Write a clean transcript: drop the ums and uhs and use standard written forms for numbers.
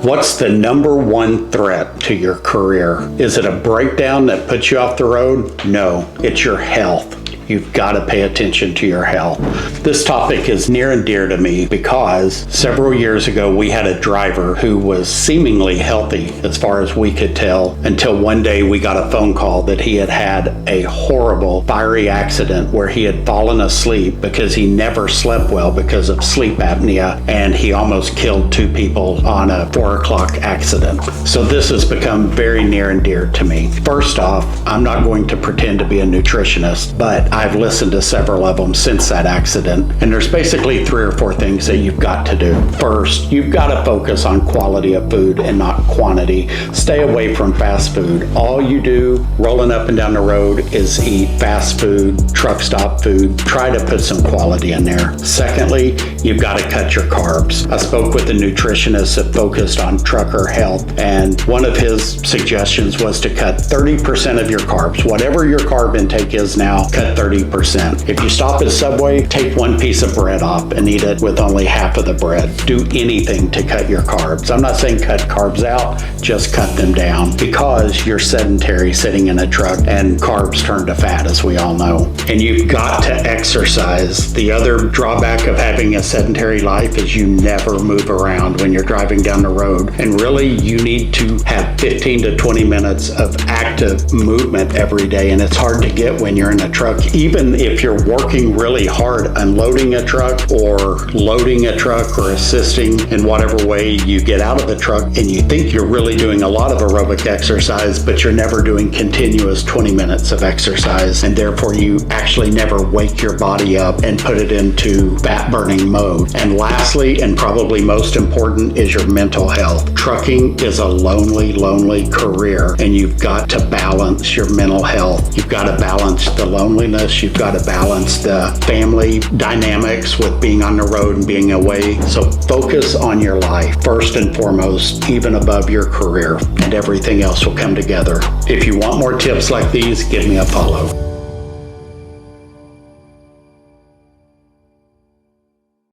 What's the number one threat to your career? Is it a breakdown that puts you off the road? No, it's your health. You've got to pay attention to your health. This topic is near and dear to me because several years ago we had a driver who was seemingly healthy as far as we could tell until one day we got a phone call that he had had a horrible fiery accident where he had fallen asleep because he never slept well because of sleep apnea, and he almost killed two people on a 4 o'clock accident. So this has become very near and dear to me. First off, I'm not going to pretend to be a nutritionist, but I've listened to several of them since that accident, and there's basically 3 or 4 things that you've got to do. First, you've got to focus on quality of food and not quantity. Stay away from fast food. All you do rolling up and down the road is eat fast food, truck stop food. Try to put some quality in there. Secondly, you've got to cut your carbs. I spoke with a nutritionist that focused on trucker health, and one of his suggestions was to cut 30% of your carbs. Whatever your carb intake is now, cut 30%. If you stop at Subway, take 1 piece of bread off and eat it with only half of the bread. Do anything to cut your carbs. I'm not saying cut carbs out, just cut them down, because you're sedentary sitting in a truck and carbs turn to fat, as we all know. And you've got to exercise. The other drawback of having a sedentary life is you never move around when you're driving down the road. And really, you need to have 15 to 20 minutes of active movement every day. And it's hard to get when you're in a truck. Even if you're working really hard unloading a truck or loading a truck or assisting in whatever way you get out of the truck, and you think you're really doing a lot of aerobic exercise, but you're never doing continuous 20 minutes of exercise, and therefore you actually never wake your body up and put it into fat burning mode. And lastly, and probably most important, is your mental health. Trucking is a lonely career, and you've got to balance your mental health. You've got to balance the loneliness. You've got to balance the family dynamics with being on the road and being away. So focus on your life first and foremost, even above your career, and everything else will come together. If you want more tips like these, give me a follow.